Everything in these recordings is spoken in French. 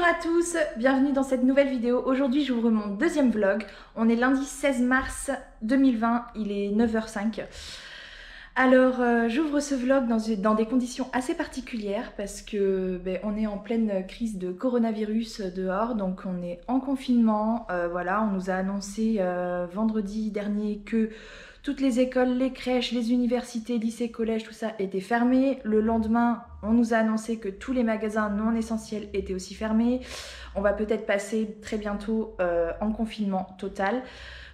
Bonjour à tous, bienvenue dans cette nouvelle vidéo. Aujourd'hui j'ouvre mon deuxième vlog. On est lundi 16 mars 2020, il est 9h05. Alors j'ouvre ce vlog dans des conditions assez particulières parce que on est en pleine crise de coronavirus dehors, donc on est en confinement. Voilà, on nous a annoncé vendredi dernier que toutes les écoles, les crèches, les universités, lycées, collèges, tout ça était fermé. Le lendemain, on nous a annoncé que tous les magasins non essentiels étaient aussi fermés. On va peut-être passer très bientôt en confinement total.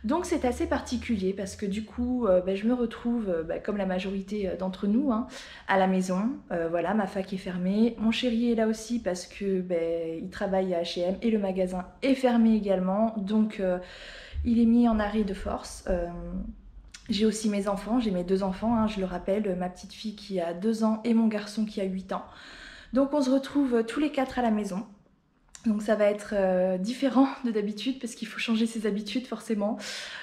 Donc c'est assez particulier parce que du coup, je me retrouve, comme la majorité d'entre nous, hein, à la maison. Voilà, ma fac est fermée. Mon chéri est là aussi parce que il travaille à H&M et le magasin est fermé également. Donc il est mis en arrêt de force. J'ai aussi mes enfants, j'ai mes deux enfants, hein, je le rappelle, ma petite fille qui a 2 ans et mon garçon qui a 8 ans. Donc on se retrouve tous les 4 à la maison. Donc ça va être différent de d'habitude parce qu'il faut changer ses habitudes forcément.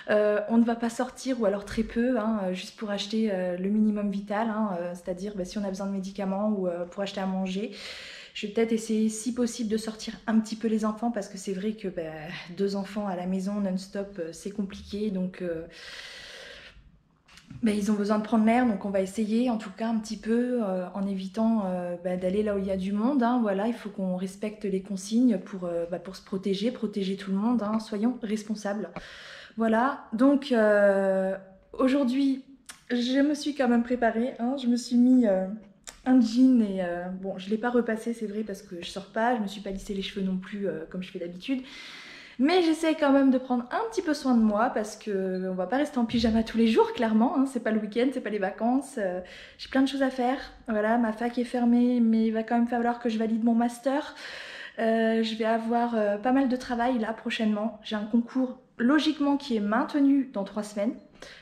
On ne va pas sortir ou alors très peu, hein, juste pour acheter le minimum vital, hein, c'est-à-dire si on a besoin de médicaments ou pour acheter à manger. Je vais peut-être essayer si possible de sortir un petit peu les enfants parce que c'est vrai que 2 enfants à la maison non-stop c'est compliqué, donc ils ont besoin de prendre l'air, donc on va essayer en tout cas un petit peu en évitant d'aller là où il y a du monde, hein. Voilà, il faut qu'on respecte les consignes pour se protéger tout le monde, hein. Soyons responsables. Voilà, donc aujourd'hui je me suis quand même préparée, hein. Je me suis mis un jean et bon, je ne l'ai pas repassé, c'est vrai, parce que je sors pas, je me suis pas lissé les cheveux non plus comme je fais d'habitude. Mais j'essaie quand même de prendre un petit peu soin de moi parce que on va pas rester en pyjama tous les jours, clairement, hein. C'est pas le week-end, c'est pas les vacances. J'ai plein de choses à faire. Voilà, ma fac est fermée, mais il va quand même falloir que je valide mon master. Je vais avoir pas mal de travail là prochainement. J'ai un concours logiquement qui est maintenu dans 3 semaines.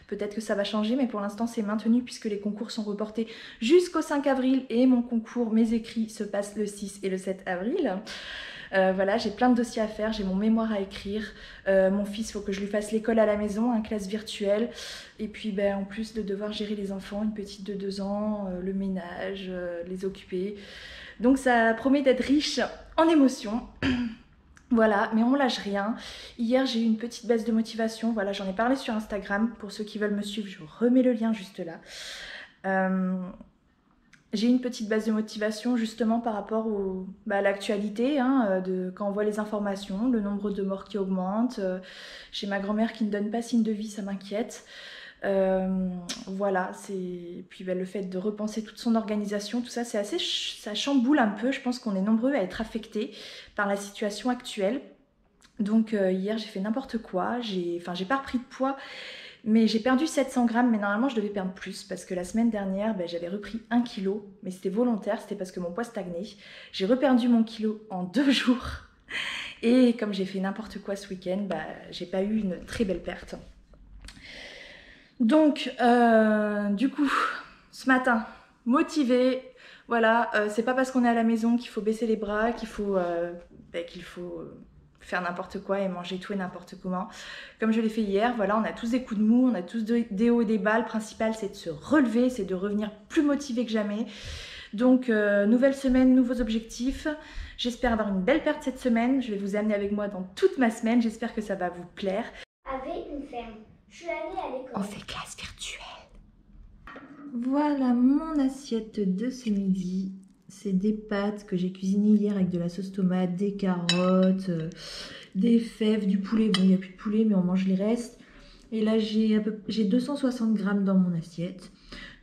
Peut-être que ça va changer, mais pour l'instant c'est maintenu puisque les concours sont reportés jusqu'au 5 avril et mon concours, mes écrits se passent le 6 et le 7 avril. Voilà, j'ai plein de dossiers à faire, j'ai mon mémoire à écrire. Mon fils, il faut que je lui fasse l'école à la maison, une classe virtuelle. Et puis en plus de devoir gérer les enfants, une petite de 2 ans, le ménage, les occuper. Donc ça promet d'être riche en émotions. Voilà, mais on lâche rien. Hier, j'ai eu une petite baisse de motivation. Voilà, j'en ai parlé sur Instagram. Pour ceux qui veulent me suivre, je remets le lien juste là. J'ai une petite baisse de motivation justement par rapport à l'actualité, hein, de quand on voit les informations, le nombre de morts qui augmente. J'ai ma grand-mère qui ne donne pas signe de vie, ça m'inquiète. Voilà, puis le fait de repenser toute son organisation, tout ça, ça chamboule un peu. Je pense qu'on est nombreux à être affectés par la situation actuelle. Donc hier, j'ai fait n'importe quoi. J'ai pas repris de poids. Mais j'ai perdu 700 grammes, mais normalement je devais perdre plus parce que la semaine dernière, j'avais repris 1 kg, mais c'était volontaire, c'était parce que mon poids stagnait. J'ai reperdu mon kilo en 2 jours et comme j'ai fait n'importe quoi ce week-end, j'ai pas eu une très belle perte. Donc, du coup, ce matin, motivée, voilà, c'est pas parce qu'on est à la maison qu'il faut baisser les bras, qu'il faut faire n'importe quoi et manger tout et n'importe comment. Comme je l'ai fait hier, voilà, on a tous des coups de mou, on a tous des hauts et des bas. Le principal, c'est de se relever, c'est de revenir plus motivé que jamais. Donc, nouvelle semaine, nouveaux objectifs. J'espère avoir une belle perte cette semaine. Je vais vous amener avec moi dans toute ma semaine. J'espère que ça va vous plaire. Avec une ferme. Je suis allée à l'école. On fait classe virtuelle. Voilà mon assiette de ce midi. C'est des pâtes que j'ai cuisinées hier avec de la sauce tomate, des carottes, des fèves, du poulet. Bon, il n'y a plus de poulet, mais on mange les restes. Et là, j'ai 260 grammes dans mon assiette.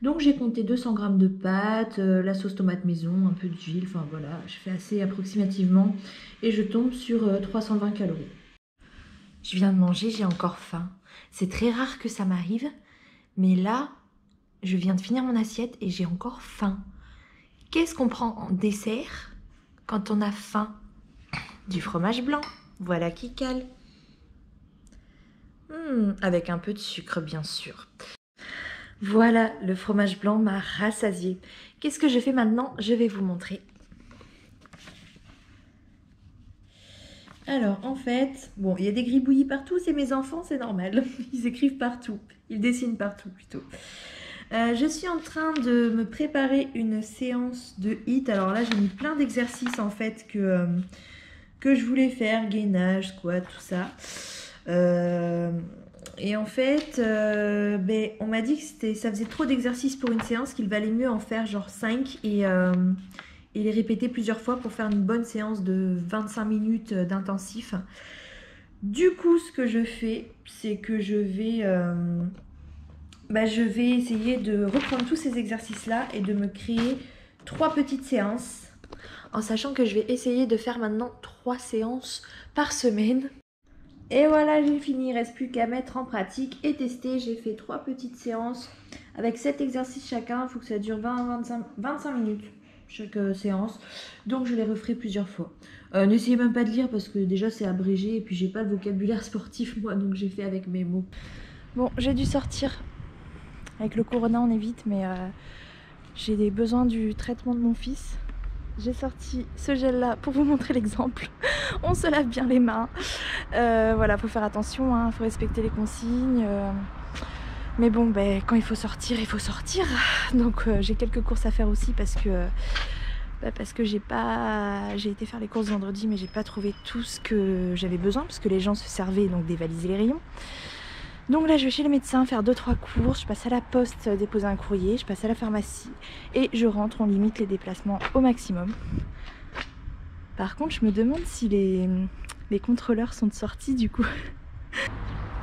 Donc, j'ai compté 200 grammes de pâtes, la sauce tomate maison, un peu d'huile. Enfin, voilà, je fais assez approximativement. Et je tombe sur 320 calories. Je viens de manger, j'ai encore faim. C'est très rare que ça m'arrive. Mais là, je viens de finir mon assiette et j'ai encore faim. Qu'est-ce qu'on prend en dessert quand on a faim? Du fromage blanc, voilà qui cale. Avec un peu de sucre, bien sûr. Voilà, le fromage blanc m'a rassasié. Qu'est-ce que je fais maintenant? Je vais vous montrer. Alors, en fait, bon, il y a des gribouillis partout, c'est mes enfants, c'est normal. Ils écrivent partout, ils dessinent partout plutôt. Je suis en train de me préparer une séance de HIIT. Alors là, j'ai mis plein d'exercices en fait que je voulais faire, gainage, squat, tout ça. Et en fait, on m'a dit que ça faisait trop d'exercices pour une séance, qu'il valait mieux en faire genre 5 et les répéter plusieurs fois pour faire une bonne séance de 25 minutes d'intensif. Du coup, ce que je fais, c'est que je vais essayer de reprendre tous ces exercices-là et de me créer 3 petites séances. En sachant que je vais essayer de faire maintenant 3 séances par semaine. Et voilà, j'ai fini, il ne reste plus qu'à mettre en pratique et tester. J'ai fait 3 petites séances avec 7 exercices chacun. Il faut que ça dure 25 minutes chaque séance. Donc je les referai plusieurs fois. N'essayez même pas de lire parce que déjà c'est abrégé et puis j'ai pas le vocabulaire sportif moi, donc j'ai fait avec mes mots. Bon, j'ai dû sortir. Avec le corona on évite, mais j'ai des besoins du traitement de mon fils. J'ai sorti ce gel là pour vous montrer l'exemple. On se lave bien les mains. Voilà, faut faire attention, hein, faut respecter les consignes. Mais bon, quand il faut sortir, il faut sortir. Donc j'ai quelques courses à faire aussi parce que j'ai été faire les courses vendredi, mais j'ai pas trouvé tout ce que j'avais besoin parce que les gens se servaient, donc dévalisaient les rayons. Donc là je vais chez le médecin faire 2-3 courses, je passe à la poste déposer un courrier, je passe à la pharmacie et je rentre, on limite les déplacements au maximum. Par contre je me demande si les contrôleurs sont sortis du coup.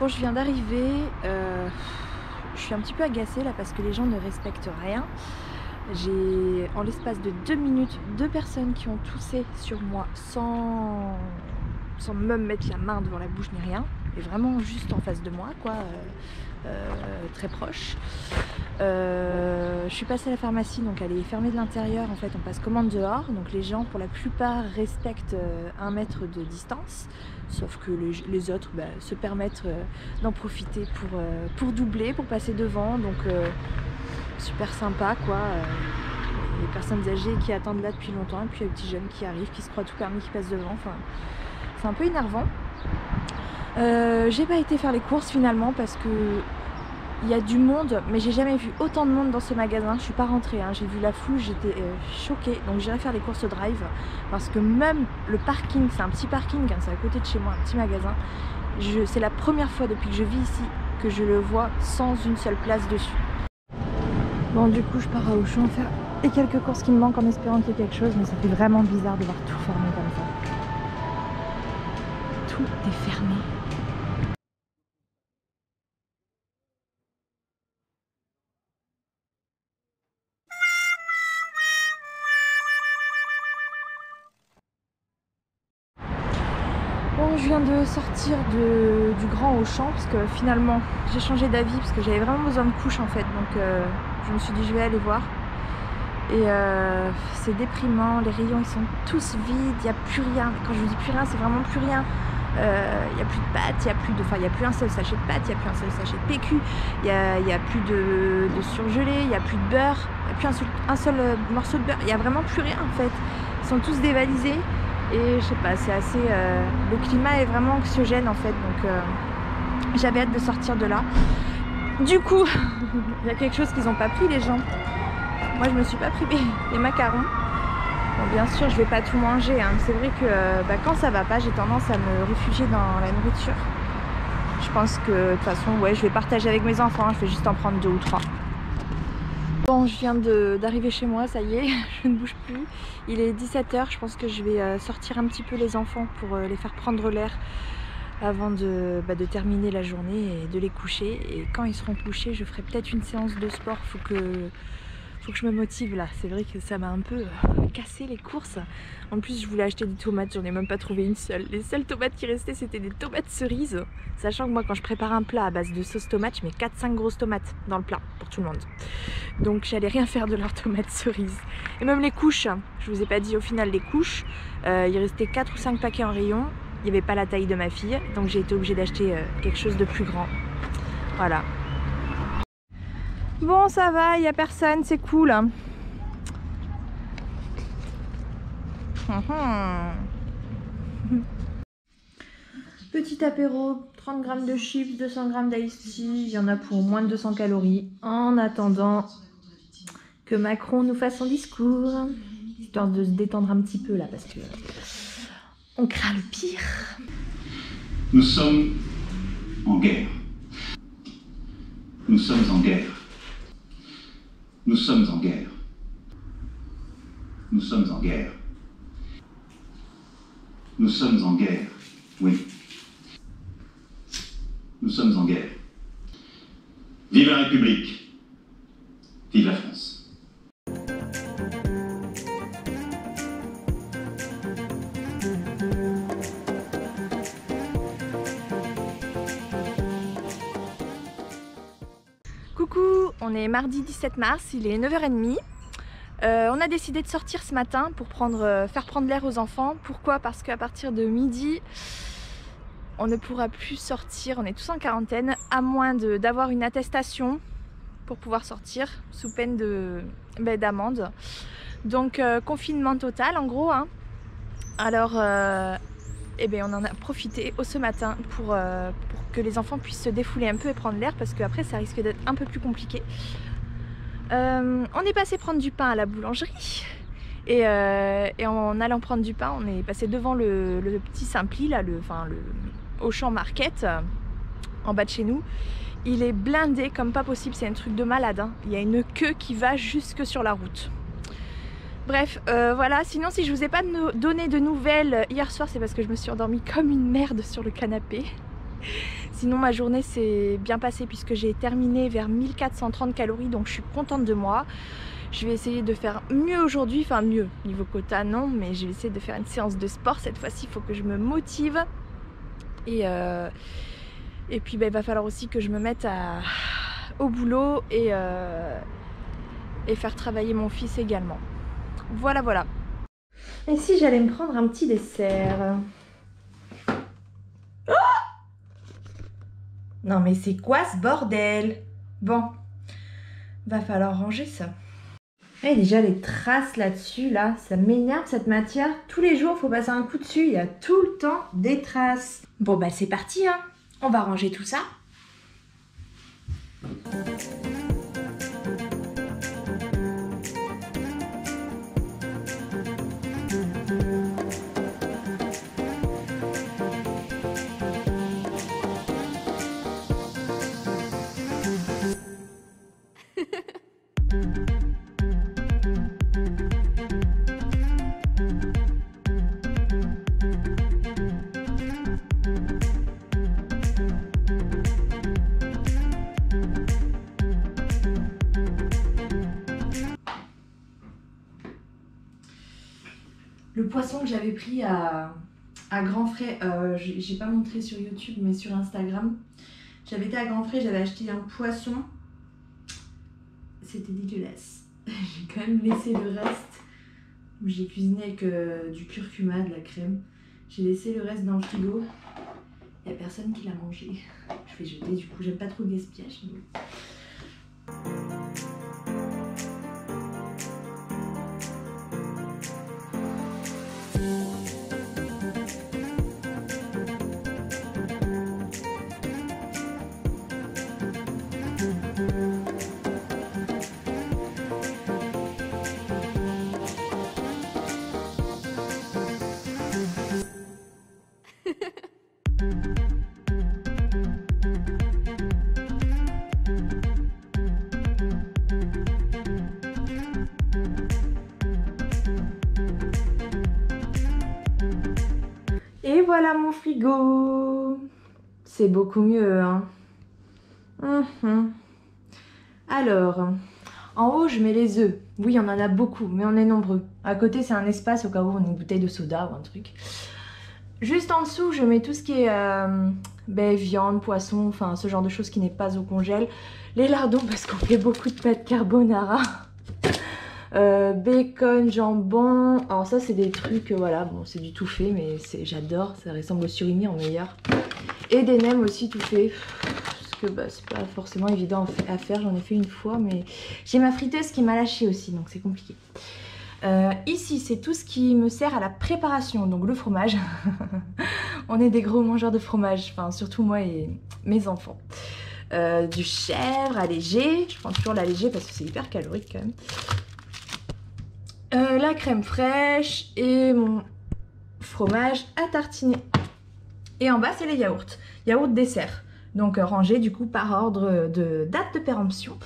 Bon, je viens d'arriver, je suis un petit peu agacée là parce que les gens ne respectent rien. J'ai en l'espace de 2 minutes 2 personnes qui ont toussé sur moi sans même mettre la main devant la bouche ni rien, et vraiment juste en face de moi quoi, très proche. Je suis passée à la pharmacie, donc elle est fermée de l'intérieur, en fait on passe commande dehors, donc les gens pour la plupart respectent 1 mètre de distance, sauf que les autres se permettent d'en profiter pour doubler, pour passer devant, donc super sympa quoi. Les personnes âgées qui attendent là depuis longtemps et puis les petits jeunes qui arrivent, qui se croient tout permis, qui passent devant, enfin c'est un peu énervant. J'ai pas été faire les courses finalement parce que il y a du monde, mais j'ai jamais vu autant de monde dans ce magasin. Je suis pas rentrée, hein. J'ai vu la foule, j'étais choquée, donc j'irai faire les courses au drive parce que même le parking, c'est un petit parking, hein, c'est à côté de chez moi, un petit magasin. C'est la première fois depuis que je vis ici que je le vois sans une seule place dessus. Bon, du coup je pars à Auchan faire les quelques courses qui me manquent en espérant qu'il y ait quelque chose, mais ça fait vraiment bizarre de voir tout fermé comme ça. Tout est fermé. Bon, je viens de sortir du grand Auchan parce que finalement j'ai changé d'avis parce que j'avais vraiment besoin de couches en fait, donc je me suis dit je vais aller voir. Et c'est déprimant, les rayons ils sont tous vides, il n'y a plus rien. Quand je vous dis plus rien, c'est vraiment plus rien. Il n'y a plus de pâtes, il n'y a plus un seul sachet de pâtes, il n'y a plus un seul sachet de PQ, il n'y a plus de surgelé, il n'y a plus de beurre, il n'y a plus un seul morceau de beurre, il n'y a vraiment plus rien en fait. Ils sont tous dévalisés et je sais pas, c'est assez... le climat est vraiment anxiogène en fait, donc j'avais hâte de sortir de là. Du coup, il y a quelque chose qu'ils n'ont pas pris les gens. Moi je me suis pas pris les macarons. Bon, bien sûr je vais pas tout manger, hein. C'est vrai que quand ça va pas j'ai tendance à me réfugier dans la nourriture. Je pense que de toute façon ouais, je vais partager avec mes enfants, je vais juste en prendre 2 ou 3. Bon, je viens d'arriver chez moi, ça y est, je ne bouge plus. Il est 17 h, je pense que je vais sortir un petit peu les enfants pour les faire prendre l'air avant de terminer la journée et de les coucher. Et quand ils seront couchés, je ferai peut-être une séance de sport. Faut que je me motive là. C'est vrai que ça m'a un peu cassé les courses. En plus, je voulais acheter des tomates, j'en ai même pas trouvé une seule. Les seules tomates qui restaient, c'était des tomates cerises. Sachant que moi, quand je prépare un plat à base de sauce tomate, je mets 4-5 grosses tomates dans le plat pour tout le monde. Donc, j'allais rien faire de leurs tomates cerises. Et même les couches, je vous ai pas dit au final les couches. Il restait 4 ou 5 paquets en rayon. Il n'y avait pas la taille de ma fille, donc j'ai été obligée d'acheter quelque chose de plus grand. Voilà. Bon, ça va, il n'y a personne, c'est cool. Petit apéro, 30 g de chips, 200 g d'iced tea, il y en a pour moins de 200 calories. En attendant que Macron nous fasse son discours, histoire de se détendre un petit peu là, parce que On craint le pire. Nous sommes en guerre. Nous sommes en guerre. Nous sommes en guerre. Nous sommes en guerre. Nous sommes en guerre. Oui. Nous sommes en guerre. Vive la République. Vive la France. Coucou, on est mardi 17 mars, il est 9h30. On a décidé de sortir ce matin pour faire prendre l'air aux enfants. Pourquoi? Parce qu'à partir de midi, on ne pourra plus sortir, on est tous en quarantaine, à moins d'avoir une attestation pour pouvoir sortir, sous peine d'amende. Donc confinement total en gros. Hein. Alors on en a profité ce matin pour que les enfants puissent se défouler un peu et prendre l'air, parce qu'après ça risque d'être un peu plus compliqué. On est passé prendre du pain à la boulangerie et en allant prendre du pain, on est passé devant le petit Simpli, là, le Auchan Market en bas de chez nous. Il est blindé comme pas possible, c'est un truc de malade. Hein. Il y a une queue qui va jusque sur la route. Bref, voilà. Sinon, si je vous ai pas donné de nouvelles hier soir, c'est parce que je me suis endormie comme une merde sur le canapé. Sinon ma journée s'est bien passée puisque j'ai terminé vers 1430 calories, donc je suis contente de moi. Je vais essayer de faire mieux aujourd'hui, enfin mieux, niveau quota non, mais je vais essayer de faire une séance de sport cette fois-ci, il faut que je me motive. Et puis il va falloir aussi que je me mette au boulot et faire travailler mon fils également. Voilà, voilà. Et si j'allais me prendre un petit dessert? Non mais c'est quoi ce bordel? Bon, va falloir ranger ça. Et déjà les traces là-dessus, là, ça m'énerve cette matière. Tous les jours, faut passer un coup dessus, il y a tout le temps des traces. Bon bah c'est parti, hein. On va ranger tout ça. Le poisson que j'avais pris à Grand Frais, j'ai pas montré sur YouTube mais sur Instagram. J'avais été à Grand Frais, j'avais acheté un poisson. C'était dégueulasse. J'ai quand même laissé le reste. J'ai cuisiné avec du curcuma, de la crème. J'ai laissé le reste dans le frigo. Il n'y a personne qui l'a mangé. Je vais jeter, du coup j'aime pas trop le gaspillage. Mais... Et voilà mon frigo. C'est beaucoup mieux, hein. Alors, en haut, je mets les œufs. Oui, on en a beaucoup, mais on est nombreux. À côté, c'est un espace au cas où on a une bouteille de soda ou un truc. Juste en dessous, je mets tout ce qui est viande, poisson, enfin ce genre de choses qui n'est pas au congèle. Les lardons, parce qu'on fait beaucoup de pâtes carbonara. Bacon, jambon. Alors ça, c'est des trucs, voilà, bon, c'est du tout fait, mais j'adore. Ça ressemble au surimi en meilleur. Et des nems aussi tout fait. Parce que c'est pas forcément évident à faire. J'en ai fait une fois, mais j'ai ma friteuse qui m'a lâché aussi, donc c'est compliqué. Ici, c'est tout ce qui me sert à la préparation, donc le fromage. On est des gros mangeurs de fromage, enfin surtout moi et mes enfants. Du chèvre allégé, je prends toujours l'allégé parce que c'est hyper calorique quand même. La crème fraîche et mon fromage à tartiner. Et en bas, c'est les yaourts. Yaourts dessert. Donc rangés du coup par ordre de date de péremption.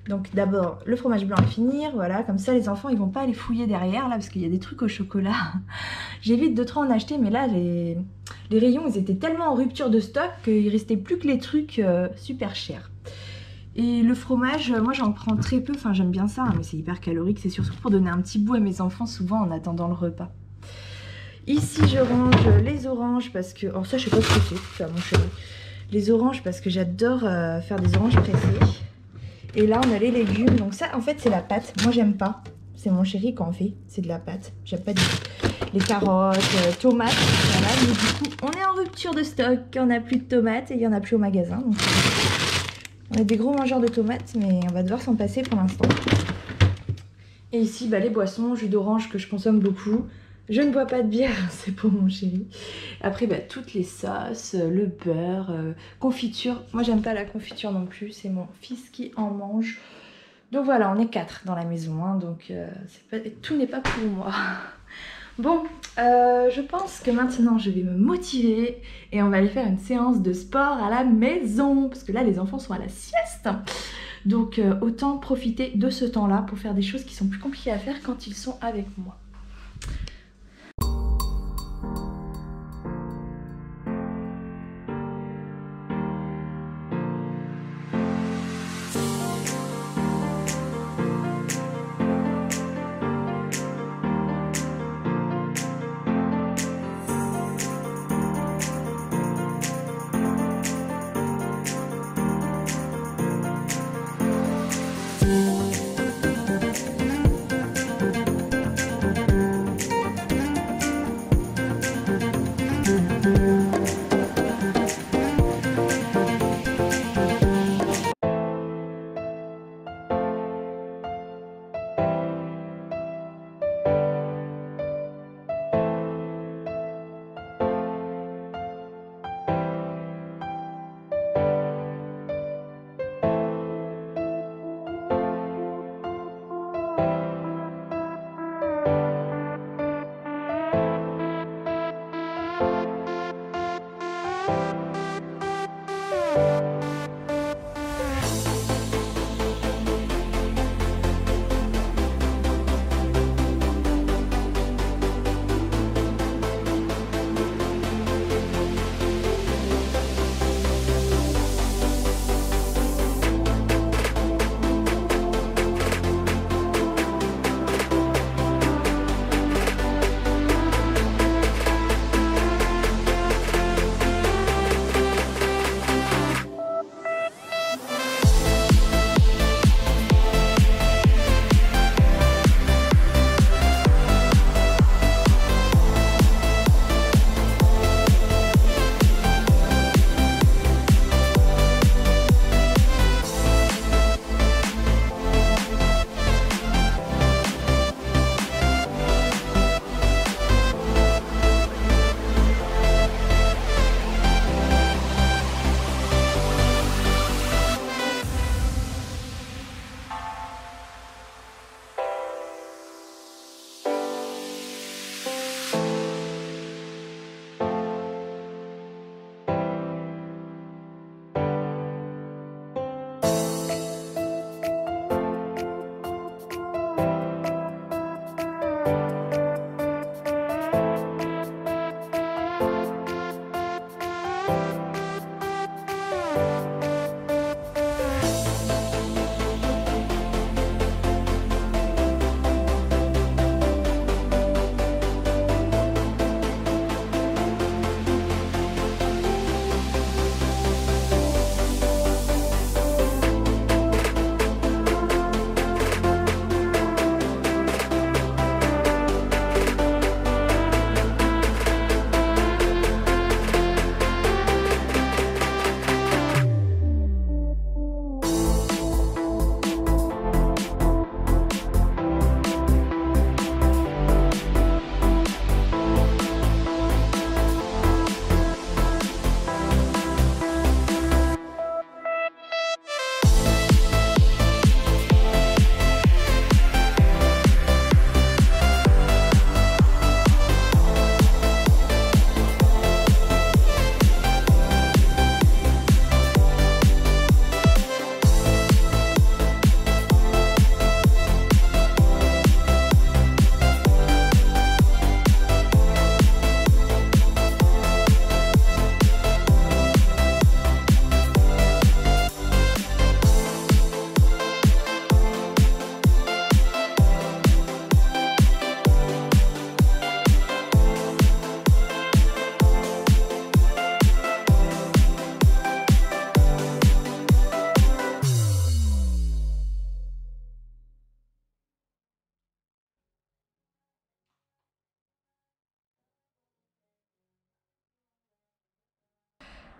Donc d'abord le fromage blanc à finir, voilà, comme ça les enfants ils vont pas aller fouiller derrière là parce qu'il y a des trucs au chocolat. J'évite de trop en acheter, mais là les rayons ils étaient tellement en rupture de stock qu'il restait plus que les trucs super chers. Et le fromage, moi j'en prends très peu, enfin j'aime bien ça, hein, mais c'est hyper calorique, c'est surtout pour donner un petit bout à mes enfants souvent en attendant le repas. Ici je range les oranges parce que, alors ça je sais pas ce que c'est, ça mon chéri. Les oranges parce que j'adore faire des oranges pressées. Et là on a les légumes, donc ça en fait c'est la pâte, moi j'aime pas, c'est mon chéri qui en fait, c'est de la pâte, j'aime pas du tout. Les carottes, tomates, voilà, mais du coup on est en rupture de stock, on n'a plus de tomates et il y en a plus au magasin. Donc on est des gros mangeurs de tomates mais on va devoir s'en passer pour l'instant. Et ici bah, les boissons, jus d'orange que je consomme beaucoup. Je ne bois pas de bière, c'est pour mon chéri. Après, bah, toutes les sauces, le beurre, confiture. Moi, j'aime pas la confiture non plus, c'est mon fils qui en mange. Donc voilà, on est 4 dans la maison, hein, donc tout n'est pas pour moi. Bon, je pense que maintenant, je vais me motiver et on va aller faire une séance de sport à la maison. Parce que là, les enfants sont à la sieste. Donc autant profiter de ce temps-là pour faire des choses qui sont plus compliquées à faire quand ils sont avec moi.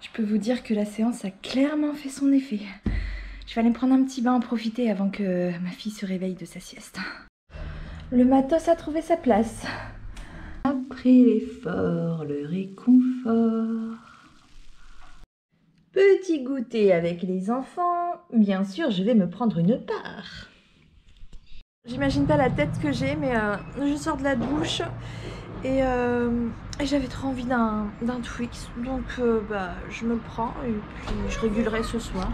Je peux vous dire que la séance a clairement fait son effet. Je vais aller me prendre un petit bain, en profiter avant que ma fille se réveille de sa sieste. Le matos a trouvé sa place. Après l'effort, le réconfort. Petit goûter avec les enfants. Bien sûr, je vais me prendre une part. J'imagine pas la tête que j'ai, mais je sors de la douche et j'avais trop envie d'un Twix. Donc je me prends et puis je régulerai ce soir.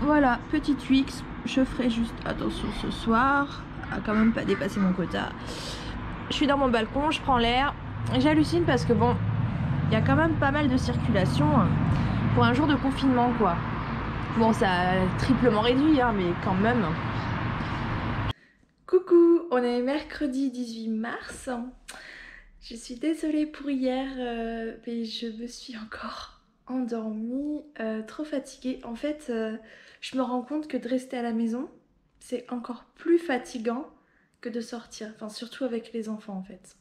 Voilà, petit Twix. Je ferai juste attention ce soir à quand même pas dépasser mon quota. Je suis dans mon balcon, je prends l'air. J'hallucine parce que bon, il y a quand même pas mal de circulation pour un jour de confinement quoi. Bon, ça a triplement réduit, hein, mais quand même. Coucou, on est mercredi 18 mars. Je suis désolée pour hier, mais je me suis encore endormie, trop fatiguée. En fait, je me rends compte que de rester à la maison, c'est encore plus fatigant que de sortir. Enfin, surtout avec les enfants en fait.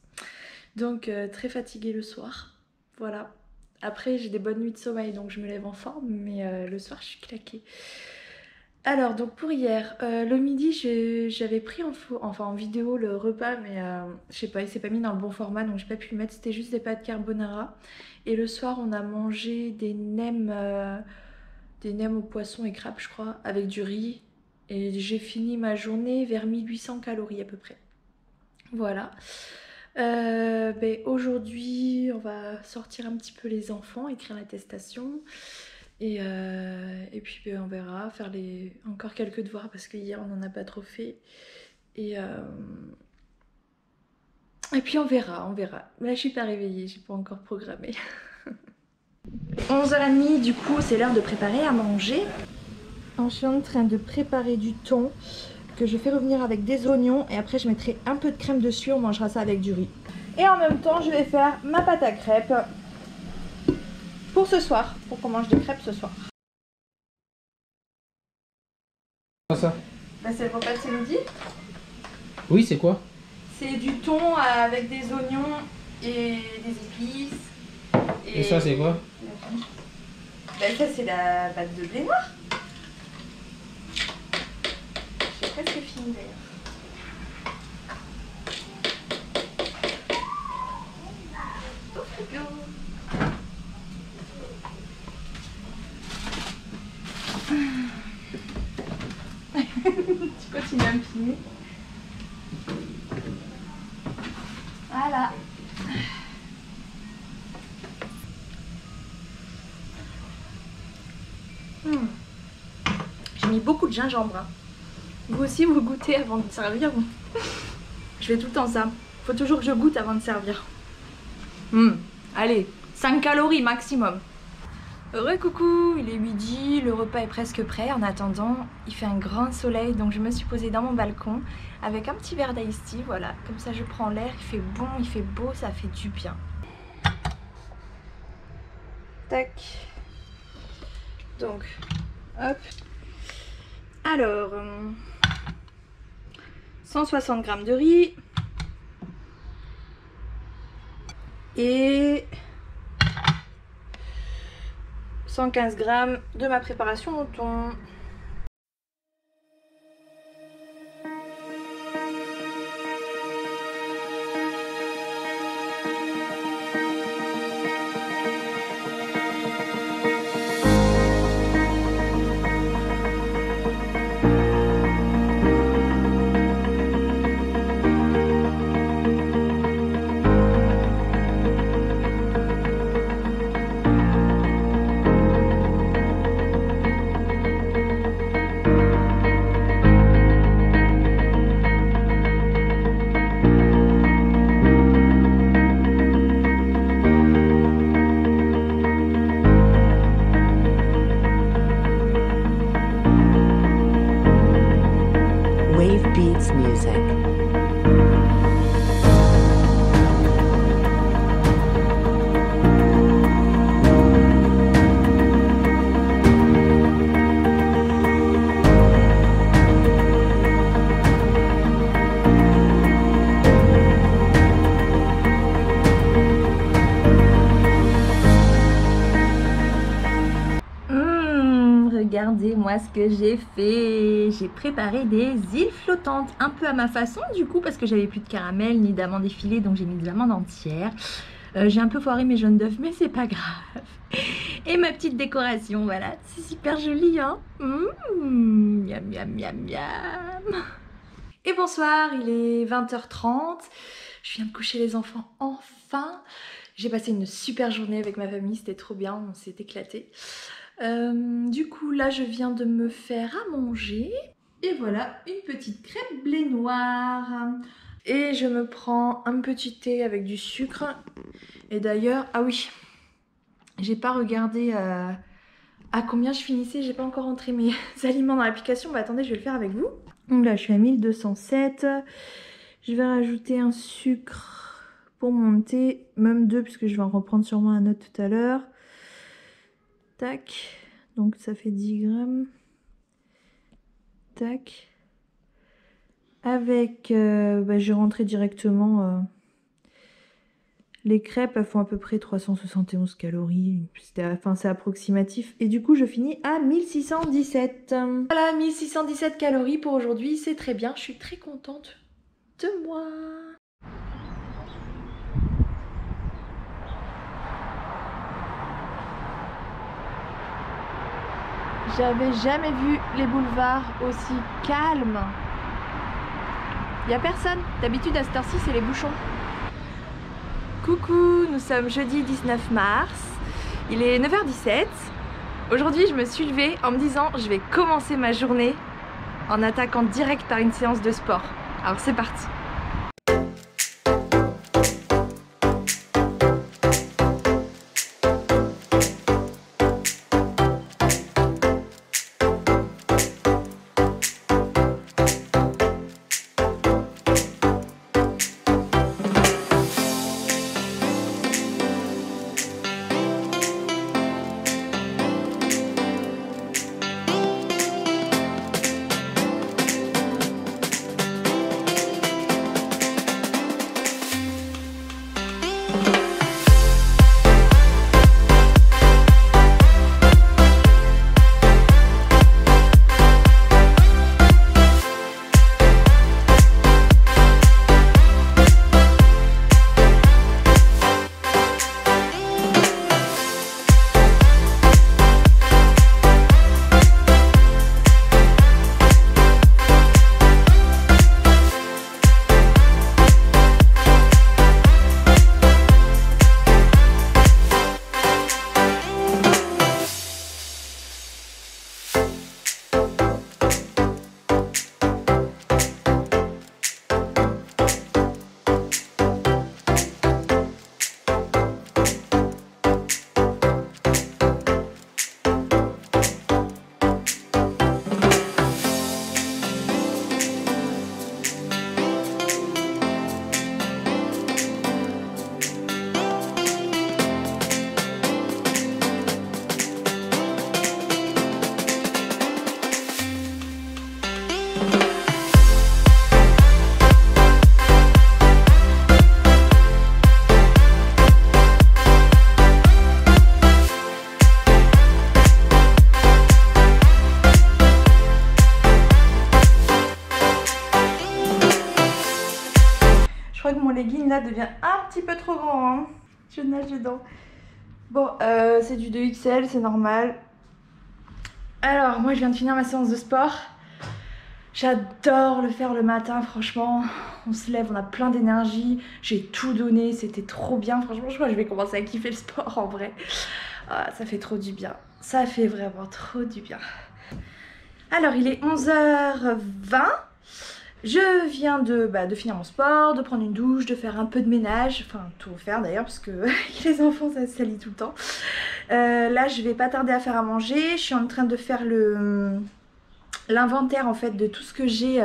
Donc, très fatiguée le soir. Voilà. Après, j'ai des bonnes nuits de sommeil, donc je me lève en forme, mais le soir, je suis claquée. Alors, donc pour hier, le midi, j'avais pris en vidéo le repas, mais je sais pas, il s'est pas mis dans le bon format, donc j'ai pas pu le mettre. C'était juste des pâtes carbonara. Et le soir, on a mangé des nems au poisson et crabe, je crois, avec du riz. Et j'ai fini ma journée vers 1800 calories à peu près. Voilà. Aujourd'hui, on va sortir un petit peu les enfants, écrire l'attestation. Et puis on verra, faire encore quelques devoirs parce que hier on n'en a pas trop fait. Et puis on verra. Là je suis pas réveillée, j'ai pas encore programmé. 11h30, du coup c'est l'heure de préparer à manger. Alors, je suis en train de préparer du thon que je fais revenir avec des oignons et après je mettrai un peu de crème dessus, on mangera ça avec du riz. Et en même temps je vais faire ma pâte à crêpes pour ce soir, pour qu'on mange des crêpes ce soir. Ça C'est le repas de ce midi. Oui, c'est quoi? C'est du thon avec des oignons et des épices. Et ça, c'est quoi? Ça, c'est la pâte de blé noir. J'ai presque fini d'ailleurs. Tu continues à me filmer. Voilà. J'ai mis beaucoup de gingembre. Hein. Vous aussi, vous goûtez avant de servir. Je fais tout le temps ça. Faut toujours que je goûte avant de servir. Allez, 5 calories maximum. Coucou, il est midi, le repas est presque prêt. En attendant, il fait un grand soleil, donc je me suis posée dans mon balcon avec un petit verre d'ice tea, voilà. Comme ça je prends l'air, il fait bon, il fait beau, ça fait du bien. Tac. Donc, hop. Alors, 160 g de riz. Et 115 g de ma préparation au thon. regardez moi ce que j'ai fait. J'ai préparé des îles flottantes, un peu à ma façon du coup, parce que j'avais plus de caramel ni d'amandes effilées, donc j'ai mis des amandes entières. J'ai un peu foiré mes jaunes d'œufs, mais c'est pas grave. Et ma petite décoration, voilà, c'est super joli, hein. Miam, miam, miam, miam. Et bonsoir, il est 20h30. Je viens de coucher les enfants enfin. J'ai passé une super journée avec ma famille, c'était trop bien, on s'est éclaté. Du coup, là, je viens de me faire à manger. Et voilà, une petite crêpe blé noir. Et je me prends un petit thé avec du sucre. Et d'ailleurs, ah oui, j'ai pas regardé à combien je finissais. J'ai pas encore entré mes aliments dans l'application. Bah attendez, je vais le faire avec vous. Donc là, je suis à 1207. Je vais rajouter un sucre pour mon thé. Même 2, puisque je vais en reprendre sûrement un autre tout à l'heure. Tac. Donc ça fait 10 grammes. Tac. Avec, je vais rentrer directement. Les crêpes, elles font à peu près 371 calories. C'est approximatif. Et du coup, je finis à 1617. Voilà, 1617 calories pour aujourd'hui. C'est très bien. Je suis très contente de moi. J'avais jamais vu les boulevards aussi calmes. Il n'y a personne. D'habitude, à cette heure-ci, c'est les bouchons. Coucou, nous sommes jeudi 19 mars. Il est 9h17. Aujourd'hui, je me suis levée en me disant je vais commencer ma journée en attaquant direct par une séance de sport. Alors c'est parti. Que mon legging là devient un petit peu trop grand, hein. Je nage dedans. Bon, c'est du 2XL, c'est normal. Alors moi je viens de finir ma séance de sport. J'adore le faire le matin, franchement. On se lève, on a plein d'énergie. J'ai tout donné, c'était trop bien. Franchement, je crois que je vais commencer à kiffer le sport en vrai. Ah, ça fait trop du bien. Ça fait vraiment trop du bien. Alors il est 11h20. Je viens de finir mon sport, de prendre une douche, de faire un peu de ménage, enfin tout faire d'ailleurs parce que les enfants ça se salit tout le temps. Là je vais pas tarder à faire à manger, je suis en train de faire l'inventaire en fait de tout ce que j'ai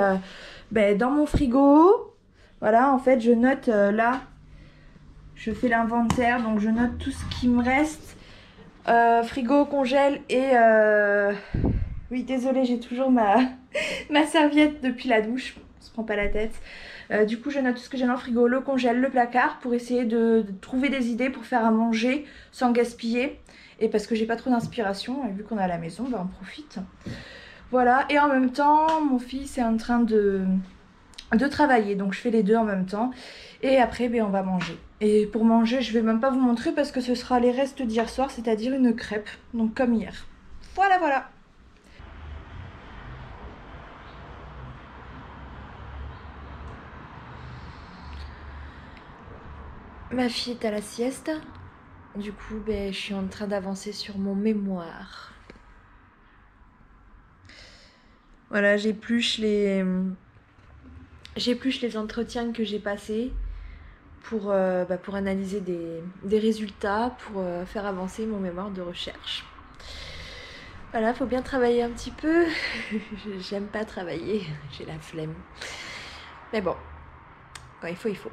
dans mon frigo. Voilà, en fait je note là, je fais l'inventaire, donc je note tout ce qui me reste. Frigo, congèle et... Oui désolée, j'ai toujours ma serviette depuis la douche. on se prend pas la tête. Du coup je note tout ce que j'ai dans le frigo, le congèle, le placard pour essayer de trouver des idées pour faire à manger sans gaspiller. Et parce que j'ai pas trop d'inspiration, et vu qu'on est à la maison, bah on profite. Voilà, et en même temps, mon fils est en train de travailler, donc je fais les deux en même temps. Et après, ben, on va manger. Et pour manger, je vais même pas vous montrer parce que ce sera les restes d'hier soir, c'est-à-dire une crêpe, donc comme hier. Voilà, voilà. Ma fille est à la sieste. Du coup, ben, je suis en train d'avancer sur mon mémoire. Voilà, j'épluche les entretiens que j'ai passés pour analyser des résultats, pour faire avancer mon mémoire de recherche. Voilà, faut bien travailler un petit peu. J'aime pas travailler, j'ai la flemme. Mais bon, quand il faut, il faut.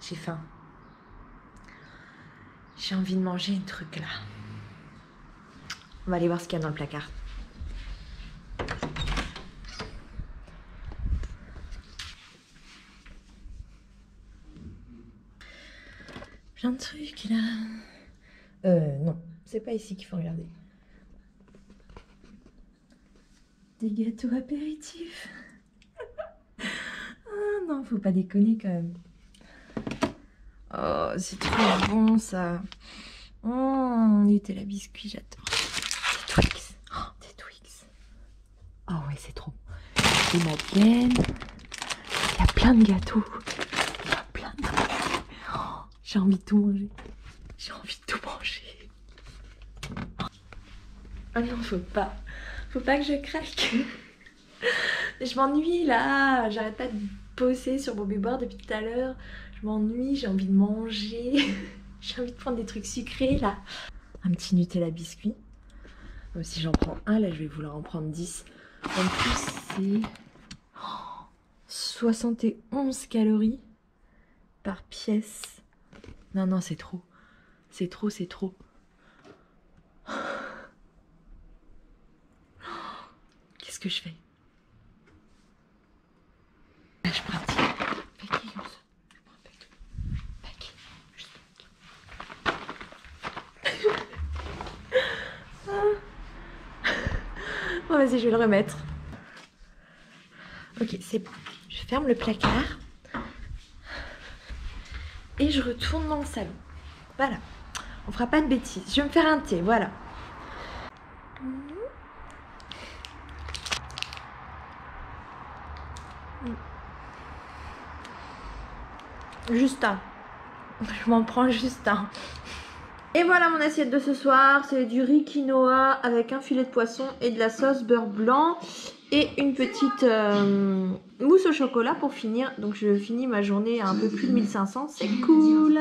J'ai faim. J'ai envie de manger un truc là. On va aller voir ce qu'il y a dans le placard. Plein de trucs là. Non, c'est pas ici qu'il faut regarder. Des gâteaux apéritifs. Ah non, faut pas déconner quand même. Oh, c'est trop bon ça. Oh, Nutella biscuit, j'adore. Des Twix. Oh, des Twix. Oh ouais, c'est trop. Des madeleines. Il y a plein de gâteaux. Il y a plein de trucs. Oh, j'ai envie de tout manger. J'ai envie de tout manger. Ah non, faut pas. Faut pas que je craque. Je m'ennuie là. J'arrête pas de bosser sur mon mémoire depuis tout à l'heure. Je m'ennuie, j'ai envie de manger. J'ai envie de prendre des trucs sucrés là. Un petit Nutella biscuit. Même si j'en prends un, là je vais vouloir en prendre 10. En plus c'est 71 calories par pièce. Non, non, c'est trop. C'est trop, c'est trop. Qu'est-ce que je fais? Là, je prends un petit paquet comme ça. Je prends un paquet. Juste bon, vas-y, je vais le remettre. Ok, c'est bon. Je ferme le placard. Et je retourne dans le salon. Voilà. On fera pas de bêtises. Je vais me faire un thé, voilà. Juste un. Je m'en prends juste un. Et voilà mon assiette de ce soir. C'est du riz quinoa avec un filet de poisson et de la sauce beurre blanc. Et une petite mousse au chocolat pour finir. Donc je finis ma journée à un peu plus de 1500. C'est cool.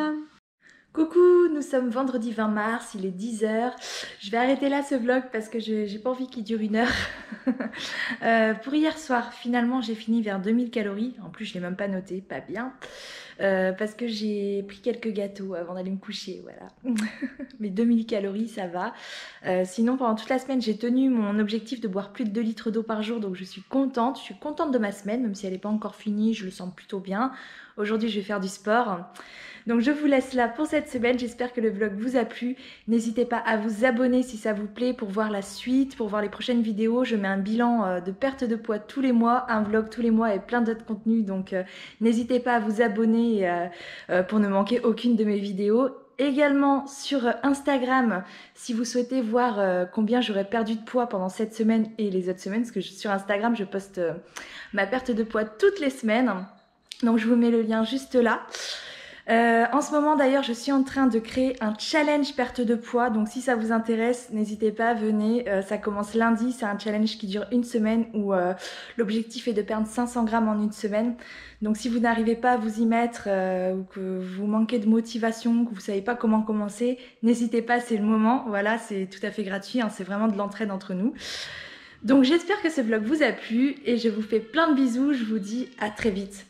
Coucou, nous sommes vendredi 20 mars, il est 10h. Je vais arrêter là ce vlog parce que j'ai pas envie qu'il dure 1 heure. Pour hier soir, finalement j'ai fini vers 2000 calories. En plus je l'ai même pas noté, pas bien. Parce que j'ai pris quelques gâteaux avant d'aller me coucher, voilà. Mais 2000 calories ça va. Sinon pendant toute la semaine j'ai tenu mon objectif de boire plus de 2 litres d'eau par jour. Donc je suis contente de ma semaine, même si elle n'est pas encore finie, je le sens plutôt bien. Aujourd'hui je vais faire du sport. Donc je vous laisse là pour cette semaine, j'espère que le vlog vous a plu. N'hésitez pas à vous abonner si ça vous plaît pour voir la suite, pour voir les prochaines vidéos. Je mets un bilan de perte de poids tous les mois, un vlog tous les mois et plein d'autres contenus. Donc n'hésitez pas à vous abonner pour ne manquer aucune de mes vidéos. Également sur Instagram, si vous souhaitez voir combien j'aurais perdu de poids pendant cette semaine et les autres semaines, parce que sur Instagram je poste ma perte de poids toutes les semaines. Donc je vous mets le lien juste là. En ce moment d'ailleurs je suis en train de créer un challenge perte de poids, donc si ça vous intéresse n'hésitez pas, venez, ça commence lundi, c'est un challenge qui dure 1 semaine où l'objectif est de perdre 500 grammes en 1 semaine. Donc si vous n'arrivez pas à vous y mettre ou que vous manquez de motivation, que vous savez pas comment commencer, n'hésitez pas, c'est le moment, voilà, c'est tout à fait gratuit, hein, c'est vraiment de l'entraide entre nous. Donc j'espère que ce vlog vous a plu et je vous fais plein de bisous, je vous dis à très vite.